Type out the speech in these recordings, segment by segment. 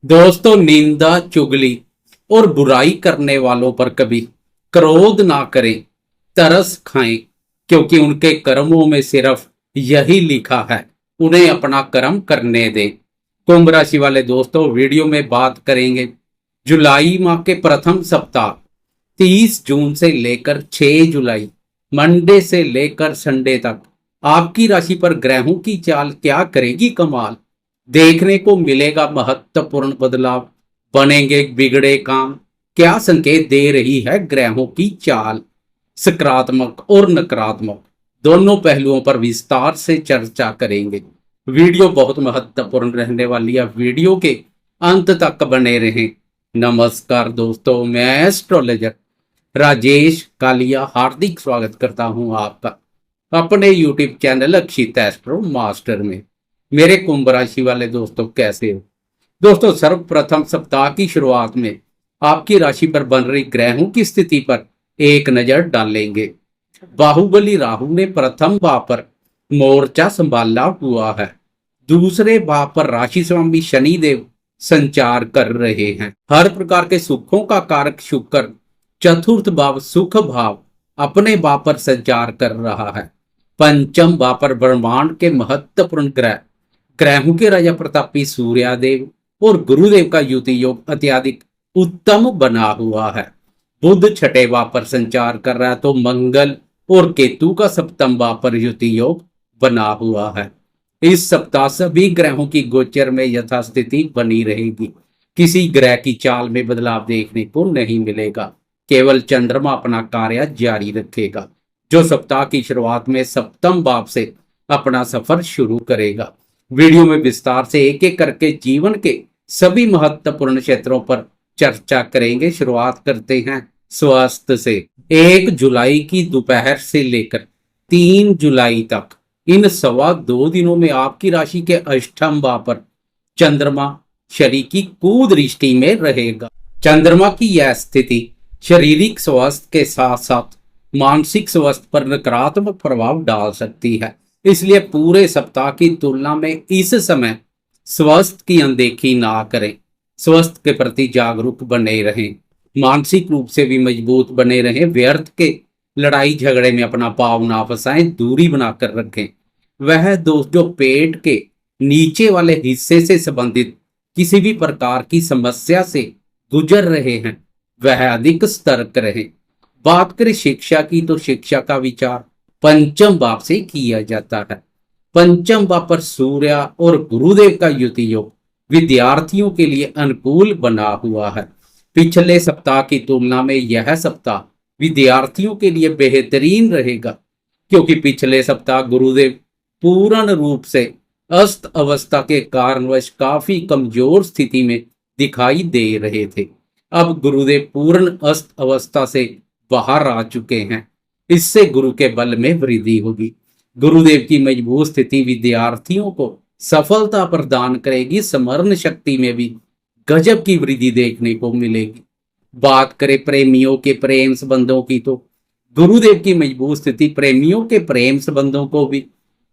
दोस्तों, निंदा, चुगली और बुराई करने वालों पर कभी क्रोध ना करें, तरस खाएं, क्योंकि उनके कर्मों में सिर्फ यही लिखा है, उन्हें अपना कर्म करने दें। कुंभ राशि वाले दोस्तों, वीडियो में बात करेंगे जुलाई माह के प्रथम सप्ताह 30 जून से लेकर 6 जुलाई मंडे से लेकर संडे तक आपकी राशि पर ग्रहों की चाल क्या करेगी कमाल। देखने को मिलेगा महत्वपूर्ण बदलाव, बनेंगे बिगड़े काम, क्या संकेत दे रही है ग्रहों की चाल। सकारात्मक और नकारात्मक दोनों पहलुओं पर विस्तार से चर्चा करेंगे। वीडियो बहुत महत्वपूर्ण रहने वाली है, वीडियो के अंत तक बने रहें। नमस्कार दोस्तों, मैं एस्ट्रोलॉजर राजेश कालिया हार्दिक स्वागत करता हूं आपका अपने यूट्यूब चैनल अक्षित एस्ट्रो मास्टर में। मेरे कुंभ राशि वाले दोस्तों, कैसे हो दोस्तों। सर्वप्रथम सप्ताह की शुरुआत में आपकी राशि पर बन रही ग्रहों की स्थिति पर एक नजर डालेंगे। बाहुबली राहु ने प्रथम भाव पर मोर्चा संभाला हुआ है। दूसरे भाव पर राशि स्वामी शनि देव संचार कर रहे हैं। हर प्रकार के सुखों का कारक शुक्र चतुर्थ भाव सुख भाव अपने भाव पर संचार कर रहा है। पंचम भाव पर ब्रह्मांड के महत्वपूर्ण ग्रहों के राजा प्रतापी सूर्यदेव और गुरुदेव का युति योग अत्याधिक उत्तम बना हुआ है। बुध छठे भाव पर संचार कर रहा है, तो मंगल और केतु का सप्तम भाव पर युति योग बना हुआ है। इस सप्ताह सभी ग्रहों की गोचर में यथास्थिति बनी रहेगी। किसी ग्रह की चाल में बदलाव देखने को नहीं मिलेगा। केवल चंद्रमा अपना कार्य जारी रखेगा, जो सप्ताह की शुरुआत में सप्तम भाव से अपना सफर शुरू करेगा। वीडियो में विस्तार से एक एक करके जीवन के सभी महत्वपूर्ण क्षेत्रों पर चर्चा करेंगे। शुरुआत करते हैं स्वास्थ्य से। 1 जुलाई की दोपहर से लेकर 3 जुलाई तक इन 2.25 दिनों में आपकी राशि के अष्टम भाव पर चंद्रमा शनि की कुदृष्टि में रहेगा। चंद्रमा की यह स्थिति शारीरिक स्वास्थ्य के साथ साथ मानसिक स्वास्थ्य पर नकारात्मक प्रभाव डाल सकती है। इसलिए पूरे सप्ताह की तुलना में इस समय स्वास्थ्य की अनदेखी ना करें। स्वास्थ्य के प्रति जागरूक बने रहें, मानसिक रूप से भी मजबूत बने रहें। व्यर्थ के लड़ाई झगड़े में अपना पाँव ना फंसाएं, दूरी बनाकर रखें। वह दोस्त जो पेट के नीचे वाले हिस्से से संबंधित किसी भी प्रकार की समस्या से गुजर रहे हैं, वह अधिक सतर्क रहे। बात करें शिक्षा की, तो शिक्षा का विचार पंचम भाव से किया जाता है। पंचम भाव पर सूर्य और गुरुदेव का युति योग विद्यार्थियों के लिए अनुकूल बना हुआ है। पिछले सप्ताह की तुलना में यह सप्ताह विद्यार्थियों के लिए बेहतरीन रहेगा, क्योंकि पिछले सप्ताह गुरुदेव पूर्ण रूप से अस्त अवस्था के कारणवश काफी कमजोर स्थिति में दिखाई दे रहे थे। अब गुरुदेव पूर्ण अस्त अवस्था से बाहर आ चुके हैं। इससे गुरु के बल में वृद्धि होगी। गुरुदेव की मजबूत स्थिति विद्यार्थियों को सफलता प्रदान करेगी। स्मरण शक्ति में भी गजब की वृद्धि देखने को मिलेगी। बात करें प्रेमियों के प्रेम संबंधों की, तो गुरुदेव की मजबूत स्थिति प्रेमियों के प्रेम संबंधों को भी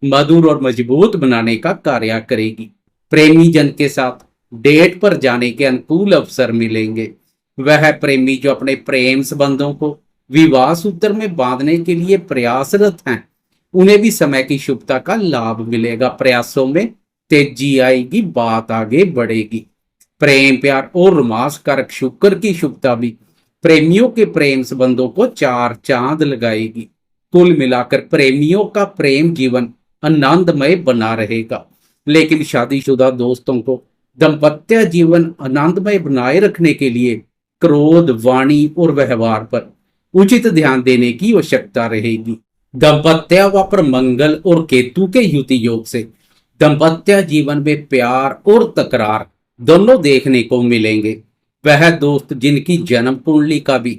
मधुर और मजबूत बनाने का कार्य करेगी। प्रेमी जन के साथ डेट पर जाने के अनुकूल अवसर मिलेंगे। वह प्रेमी जो अपने प्रेम संबंधों को विवाह सूत्र में बांधने के लिए प्रयासरत हैं, उन्हें भी समय की शुभता का लाभ मिलेगा। प्रयासों में तेजी आएगी, बात आगे बढ़ेगी। प्रेम प्यार और रोमांस कारक शुक्र की शुभता भी प्रेमियों के प्रेम संबंधों को 4 चांद लगाएगी। कुल मिलाकर प्रेमियों का प्रेम जीवन आनंदमय बना रहेगा। लेकिन शादीशुदा दोस्तों को दाम्पत्य जीवन आनंदमय बनाए रखने के लिए क्रोध, वाणी और व्यवहार पर उचित ध्यान देने की आवश्यकता रहेगी। दाम्पत्य व पर मंगल और केतु के युति योग से दाम्पत्य जीवन में प्यार और तकरार दोनों देखने को मिलेंगे। वह दोस्त जिनकी जन्म कुंडली का भी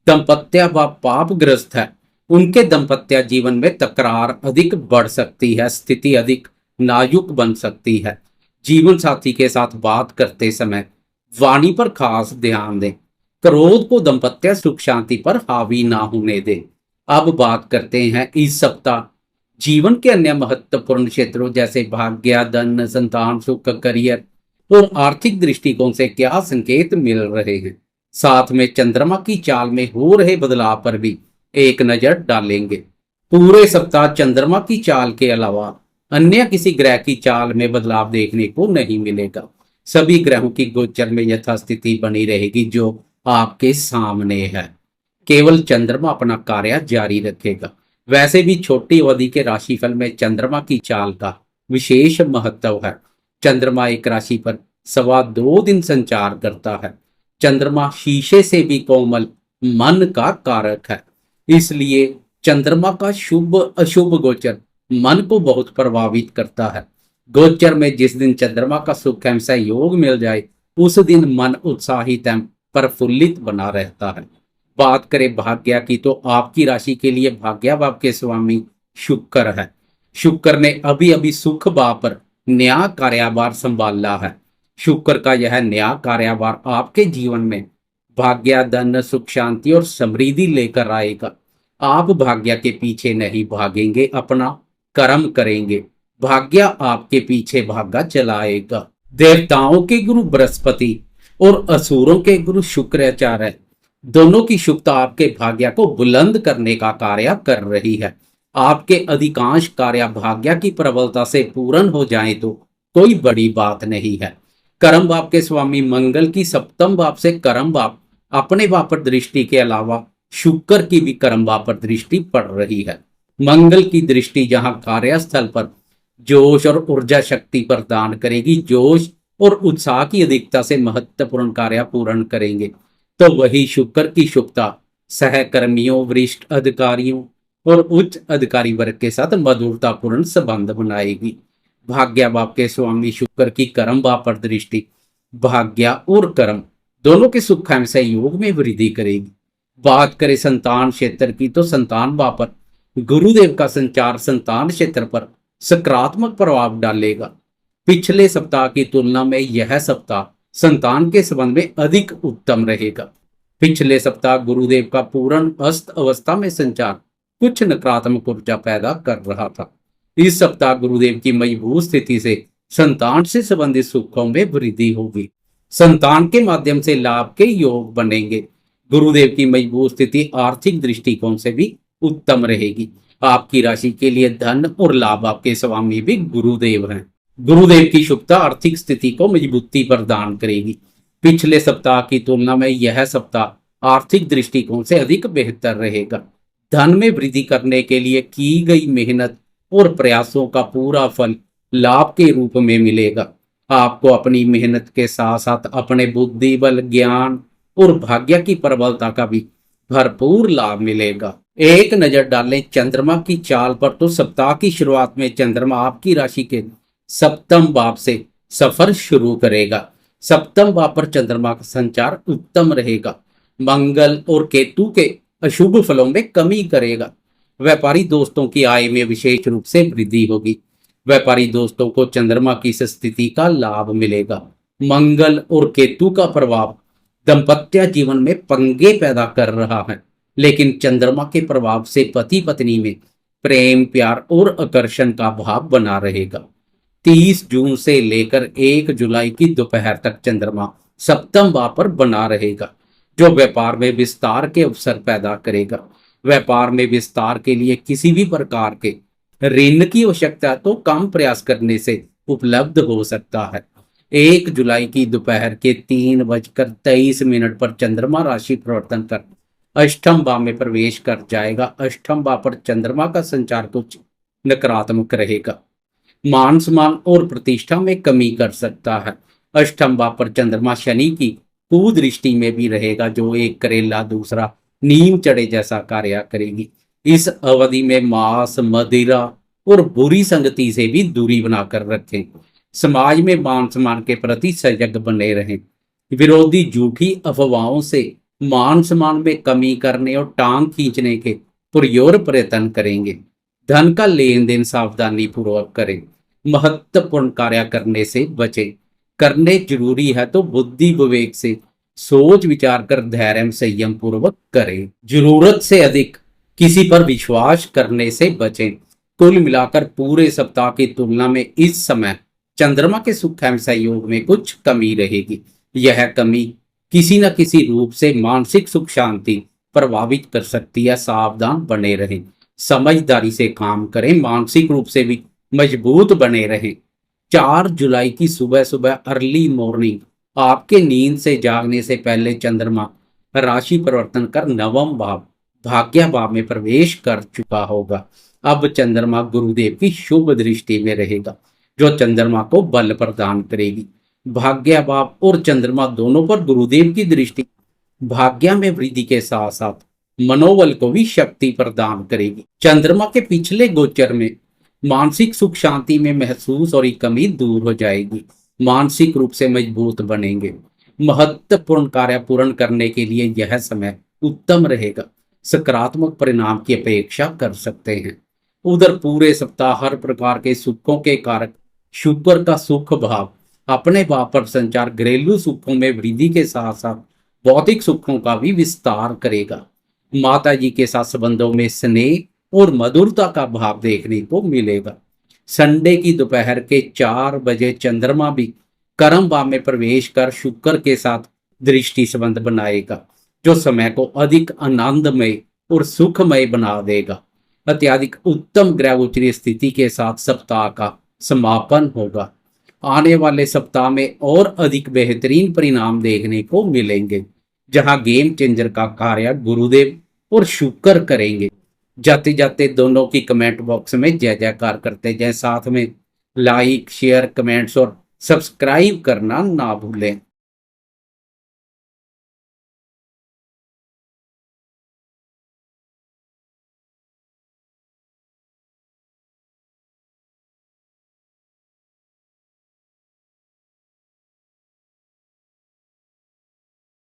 दाम्पत्य व पापग्रस्त है, उनके दाम्पत्य जीवन में तकरार अधिक बढ़ सकती है, स्थिति अधिक नाजुक बन सकती है। जीवन साथी के साथ बात करते समय वाणी पर खास ध्यान दें। क्रोध को दाम्पत्य सुख शांति पर हावी ना होने दें। अब बात करते हैं इस सप्ताह जीवन के अन्य महत्वपूर्ण क्षेत्रों जैसे भाग्य, धन, संतान सुख, करियर और आर्थिक दृष्टिकोण से क्या संकेत मिल रहे हैं, साथ में चंद्रमा की चाल में हो रहे बदलाव पर भी एक नजर डालेंगे। पूरे सप्ताह चंद्रमा की चाल के अलावा अन्य किसी ग्रह की चाल में बदलाव देखने को नहीं मिलेगा। सभी ग्रहों की गोचर में यथास्थिति बनी रहेगी जो आपके सामने है। केवल चंद्रमा अपना कार्य जारी रखेगा। वैसे भी छोटी अवधि के राशिफल में चंद्रमा की चाल का विशेष महत्व है। चंद्रमा एक राशि पर 2.25 दिन संचार करता है। चंद्रमा शीशे से भी कोमल मन का कारक है, इसलिए चंद्रमा का शुभ अशुभ गोचर मन को बहुत प्रभावित करता है। गोचर में जिस दिन चंद्रमा का सुख एवं सहयोग मिल जाए उस दिन मन उत्साहित एवं प्रफुल्लित बना रहता है। बात करें भाग्य की तो आपकी राशि के लिए भाग्य भाव के स्वामी शुक्र है। शुक्र ने अभी अभी सुख भाव पर नया कार्यभार संभाला है। शुक्र का यह नया कार्यभार आपके जीवन में भाग्य, धन, सुख, शांति और समृद्धि लेकर आएगा। आप भाग्य के पीछे नहीं भागेंगे, अपना कर्म करेंगे। भाग्य आपके पीछे भागा चलाएगा। देवताओं के गुरु बृहस्पति और असुरों के गुरु शुक्राचार्य दोनों की शुभता आपके भाग्य को बुलंद करने का कार्य कर रही है। आपके अधिकांश कार्य भाग्य की प्रबलता से पूर्ण हो जाएं तो कोई बड़ी बात नहीं है। कर्म भाव के स्वामी मंगल की सप्तम भाव से कर्म भाव अपने भाव पर दृष्टि के अलावा शुक्र की भी कर्म भाव पर दृष्टि पड़ रही है। मंगल की दृष्टि जहां कार्यस्थल पर जोश और ऊर्जा शक्ति प्रदान करेगी, जोश और उत्साह की अधिकता से महत्वपूर्ण कार्य पूर्ण करेंगे, तो वही शुक्र की शुभता सहकर्मियों, वरिष्ठ अधिकारियों और उच्च अधिकारी वर्ग के साथ मधुरतापूर्ण संबंध बनाएगी। भाग्य भाव के स्वामी शुक्र की कर्म भाव पर दृष्टि भाग्य और कर्म दोनों के सुख एवं सहयोग में वृद्धि करेगी। बात करें संतान क्षेत्र की तो संतान भाव पर गुरुदेव का संचार संतान क्षेत्र पर सकारात्मक प्रभाव डालेगा। पिछले सप्ताह की तुलना में यह सप्ताह संतान के संबंध में अधिक उत्तम रहेगा। पिछले सप्ताह गुरुदेव का पूर्ण अस्त अवस्था में संचार कुछ नकारात्मक ऊर्जा पैदा कर रहा था। इस सप्ताह गुरुदेव की मजबूत स्थिति से संतान से संबंधित सुखों में वृद्धि होगी। संतान के माध्यम से लाभ के योग बनेंगे। गुरुदेव की मजबूत स्थिति आर्थिक दृष्टिकोण से भी उत्तम रहेगी। आपकी राशि के लिए धन और लाभ आपके स्वामी भी गुरुदेव हैं। गुरुदेव की शुभता आर्थिक स्थिति को मजबूती प्रदान करेगी। पिछले सप्ताह की तुलना में यह सप्ताह आर्थिक दृष्टिकोण से अधिक बेहतर रहेगा। धन में वृद्धि करने के लिए की गई मेहनत और प्रयासों का पूरा फल लाभ के रूप में मिलेगा। आपको अपनी मेहनत के साथ साथ अपने बुद्धि बल, ज्ञान और भाग्य की प्रबलता का भी भरपूर लाभ मिलेगा। एक नजर डालें चंद्रमा की चाल पर तो सप्ताह की शुरुआत में चंद्रमा आपकी राशि के सप्तम भाव से सफर शुरू करेगा। सप्तम भाव पर चंद्रमा का संचार उत्तम रहेगा। मंगल और केतु के अशुभ फलों में कमी करेगा। व्यापारी दोस्तों की आय में विशेष रूप से वृद्धि होगी। व्यापारी दोस्तों को चंद्रमा की इस स्थिति का लाभ मिलेगा। मंगल और केतु का प्रभाव दाम्पत्य जीवन में पंगे पैदा कर रहा है, लेकिन चंद्रमा के प्रभाव से पति पत्नी में प्रेम, प्यार और आकर्षण का भाव बना रहेगा। 30 जून से लेकर 1 जुलाई की दोपहर तक चंद्रमा सप्तम भाव पर बना रहेगा, जो व्यापार में विस्तार के अवसर पैदा करेगा। व्यापार में विस्तार के लिए किसी भी प्रकार के ऋण की आवश्यकता तो कम प्रयास करने से उपलब्ध हो सकता है। 1 जुलाई की दोपहर के 3:23 पर चंद्रमा राशि परिवर्तन कर अष्टम भाव में प्रवेश कर जाएगा। अष्टम भाव पर चंद्रमा का संचार कुछ नकारात्मक रहेगा। मान सम्मान और प्रतिष्ठा में कमी कर सकता है। अष्टम भाव पर चंद्रमा शनि की कुदृष्टि में भी रहेगा, जो एक करेला दूसरा नीम चढ़े जैसा कार्य करेगी। इस अवधि में मांस, मदिरा और बुरी संगति से भी दूरी बनाकर रखें। समाज में मान सम्मान के प्रति सजग बने रहें। विरोधी झूठी अफवाहों से मान सम्मान में कमी करने और टांग खींचने के पुरजोर प्रयत्न करेंगे। धन का लेन देन सावधानी पूर्वक करें। महत्वपूर्ण कार्य करने से बचें। करने जरूरी है तो बुद्धि विवेक से सोच विचार कर धैर्य संयम पूर्वक करें। जरूरत से अधिक किसी पर विश्वास करने से बचें। कुल मिलाकर पूरे सप्ताह की तुलना में इस समय चंद्रमा के सुख एवं सहयोग में कुछ कमी रहेगी। यह कमी किसी न किसी रूप से मानसिक सुख शांति प्रभावित कर सकती है। सावधान बने रहें, समझदारी से काम करें, मानसिक रूप से भी मजबूत बने रहें। 4 जुलाई की सुबह सुबह अर्ली मॉर्निंग आपके नींद से जागने से पहले चंद्रमा राशि परिवर्तन कर नवम भाव भाग्य भाव में प्रवेश कर चुका होगा। अब चंद्रमा गुरुदेव की शुभ दृष्टि में रहेगा, जो चंद्रमा को बल प्रदान करेगी। भाग्य भाव और चंद्रमा दोनों पर गुरुदेव की दृष्टि भाग्य में वृद्धि के साथ साथ मनोबल को भी शक्ति प्रदान करेगी। चंद्रमा के पिछले गोचर में मानसिक सुख शांति में महसूस और कमी दूर हो जाएगी। मानसिक रूप से मजबूत बनेंगे। महत्वपूर्ण कार्य पूर्ण करने के लिए यह समय उत्तम रहेगा। सकारात्मक परिणाम की अपेक्षा कर सकते हैं। उधर पूरे सप्ताह हर प्रकार के सुखों के कारक शुक्र का सुख भाव अपने भाव पर संचार घरेलू सुखों में वृद्धि के साथ साथ भौतिक सुखों का भी विस्तार करेगा। माता जी के साथ संबंधों में स्नेह और मधुरता का भाव देखने को मिलेगा। संडे की दोपहर के 4 बजे चंद्रमा भी कर्म भाव में प्रवेश कर शुक्र के साथ दृष्टि संबंध बनाएगा, जो समय को अधिक आनंदमय और सुखमय बना देगा। अत्यधिक उत्तम ग्रह गोचरीय स्थिति के साथ सप्ताह का समापन होगा। आने वाले सप्ताह में और अधिक बेहतरीन परिणाम देखने को मिलेंगे, जहां गेम चेंजर का कार्य गुरुदेव और शुक्र करेंगे। जाते जाते दोनों की कमेंट बॉक्स में जय जयकार करते जाएं। साथ में लाइक, शेयर, कमेंट्स और सब्सक्राइब करना ना भूलें।